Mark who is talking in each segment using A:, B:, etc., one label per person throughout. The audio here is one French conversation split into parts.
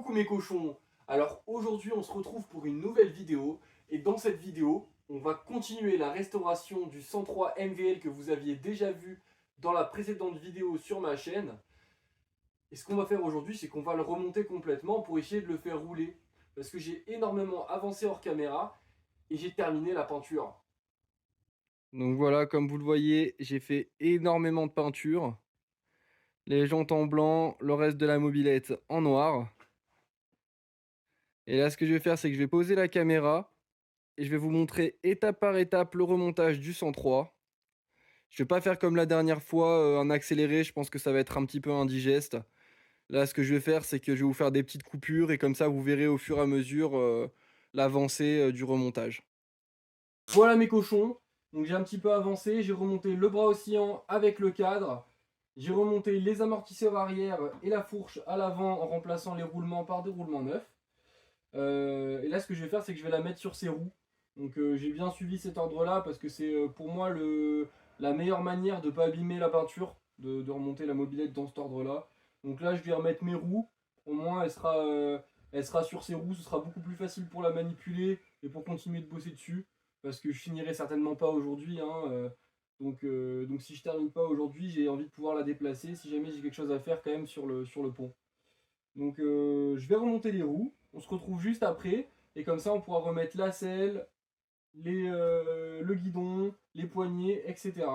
A: Coucou mes cochons. Alors aujourd'hui on se retrouve pour une nouvelle vidéo et dans cette vidéo on va continuer la restauration du 103 MVL que vous aviez déjà vu dans la précédente vidéo sur ma chaîne. Et ce qu'on va faire aujourd'hui c'est qu'on va le remonter complètement pour essayer de le faire rouler parce que j'ai énormément avancé hors caméra et j'ai terminé la peinture. Donc voilà, comme vous le voyez, j'ai fait énormément de peinture. Les jantes en blanc, le reste de la mobilette en noir. Et là, ce que je vais faire, c'est que je vais poser la caméra et je vais vous montrer étape par étape le remontage du 103. Je vais pas faire comme la dernière fois, en accéléré, je pense que ça va être un petit peu indigeste. Là, ce que je vais faire, c'est que je vais vous faire des petites coupures et comme ça, vous verrez au fur et à mesure l'avancée du remontage. Voilà mes cochons, donc j'ai un petit peu avancé, j'ai remonté le bras oscillant avec le cadre, j'ai remonté les amortisseurs arrière et la fourche à l'avant en remplaçant les roulements par des roulements neufs. Et là ce que je vais faire c'est que je vais la mettre sur ses roues. Donc j'ai bien suivi cet ordre là parce que c'est pour moi la meilleure manière de ne pas abîmer la peinture, de remonter la mobilette dans cet ordre là. Donc là je vais remettre mes roues, au moins elle sera sur ses roues, ce sera beaucoup plus facile pour la manipuler et pour continuer de bosser dessus. Parce que je finirai certainement pas aujourd'hui. Donc si je termine pas aujourd'hui, j'ai envie de pouvoir la déplacer si jamais j'ai quelque chose à faire quand même sur le pont. Donc je vais remonter les roues, on se retrouve juste après, et comme ça on pourra remettre la selle, le guidon, les poignées, etc.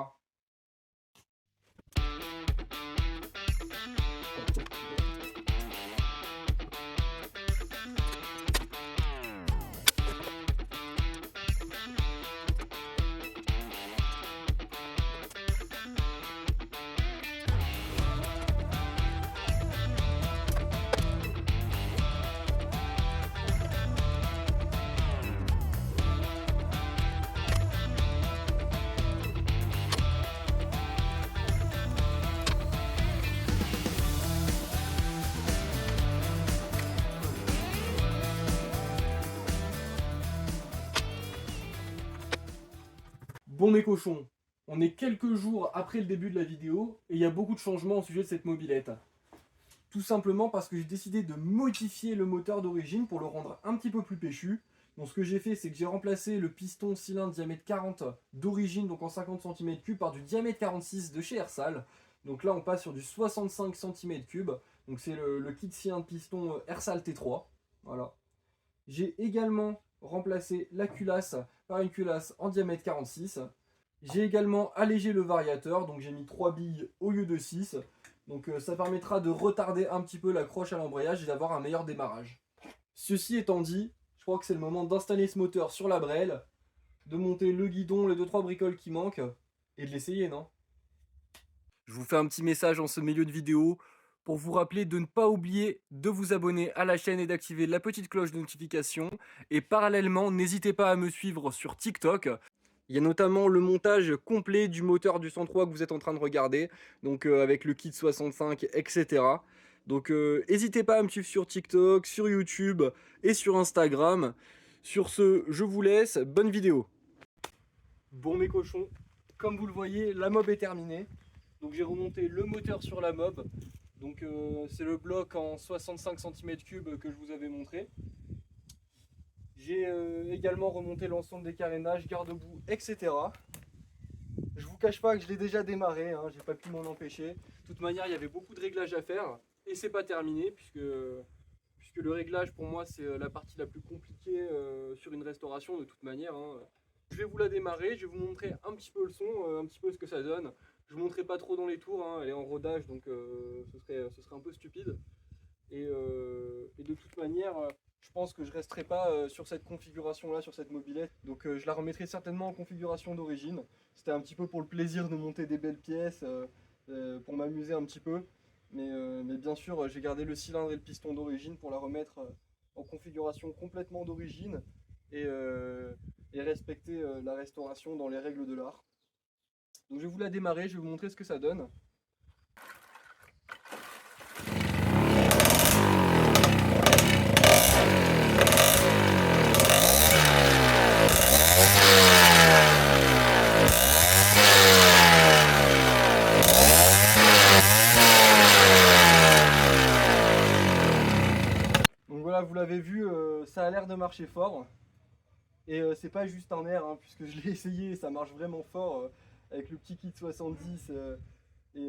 A: Bon mes cochons, on est quelques jours après le début de la vidéo et il y a beaucoup de changements au sujet de cette mobilette. Tout simplement parce que j'ai décidé de modifier le moteur d'origine pour le rendre un petit peu plus péchu. Donc ce que j'ai fait c'est que j'ai remplacé le piston cylindre diamètre 40 d'origine, donc en 50 cm3 par du diamètre 46 de chez Ersal. Donc là on passe sur du 65 cm3, donc c'est le kit cylindre piston Ersal T3. Voilà. J'ai également remplacé la culasse par une culasse en diamètre 46. J'ai également allégé le variateur, donc j'ai mis 3 billes au lieu de 6. Donc ça permettra de retarder un petit peu la croche à l'embrayage et d'avoir un meilleur démarrage. Ceci étant dit, je crois que c'est le moment d'installer ce moteur sur la brelle, de monter le guidon, les 2-3 bricoles qui manquent, et de l'essayer, non? Je vous fais un petit message en ce milieu de vidéo pour vous rappeler de ne pas oublier de vous abonner à la chaîne et d'activer la petite cloche de notification. Et parallèlement, n'hésitez pas à me suivre sur TikTok. Il y a notamment le montage complet du moteur du 103 que vous êtes en train de regarder, donc avec le kit 65, etc. Donc n'hésitez pas à me suivre sur TikTok, sur YouTube et sur Instagram. Sur ce, je vous laisse, bonne vidéo. Bon mes cochons, comme vous le voyez, la mob est terminée. Donc j'ai remonté le moteur sur la mob. Donc c'est le bloc en 65 cm3 que je vous avais montré. J'ai également remonté l'ensemble des carénages, garde-boue, etc. Je vous cache pas que je l'ai déjà démarré, hein, j'ai pas pu m'en empêcher. De toute manière, il y avait beaucoup de réglages à faire et c'est pas terminé puisque le réglage pour moi c'est la partie la plus compliquée sur une restauration de toute manière. Hein. Je vais vous la démarrer, je vais vous montrer un petit peu le son, un petit peu ce que ça donne. Je ne vous montrerai pas trop dans les tours, hein, elle est en rodage donc ce serait un peu stupide. Et de toute manière, je pense que je ne resterai pas sur cette configuration là, sur cette mobilette. Donc je la remettrai certainement en configuration d'origine. C'était un petit peu pour le plaisir de monter des belles pièces, pour m'amuser un petit peu. Mais bien sûr, j'ai gardé le cylindre et le piston d'origine pour la remettre en configuration complètement d'origine et respecter la restauration dans les règles de l'art. Donc je vais vous la démarrer, je vais vous montrer ce que ça donne.
B: voilà, vous l'avez vu, ça a l'air de marcher fort. Et c'est pas juste un air, hein, puisque je l'ai essayé, ça marche vraiment fort avec le petit kit 70 et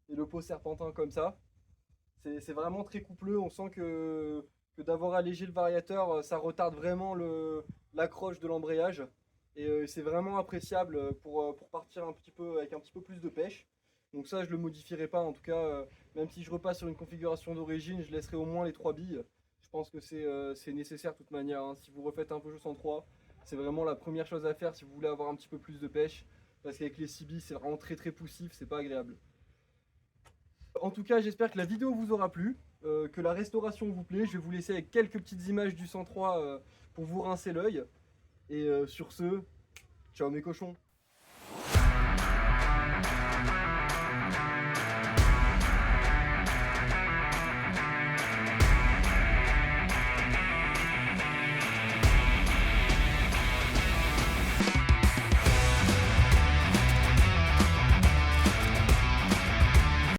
B: le pot serpentin comme ça. C'est vraiment très coupleux, on sent que d'avoir allégé le variateur, ça retarde vraiment l'accroche de l'embrayage. Et c'est vraiment appréciable pour partir un petit peu avec un petit peu plus de pêche. Donc ça, je le modifierai pas, en tout cas, même si je repasse sur une configuration d'origine, je laisserai au moins les 3 billes. Je pense que c'est nécessaire de toute manière, hein. Si vous refaites un Peugeot 103, c'est vraiment la première chose à faire si vous voulez avoir un petit peu plus de pêche. Parce qu'avec les 6 billes, c'est vraiment très poussif, c'est pas agréable. En tout cas, j'espère que la vidéo vous aura plu, que la restauration vous plaît. Je vais vous laisser avec quelques petites images du 103 pour vous rincer l'œil. Et sur ce, ciao mes cochons!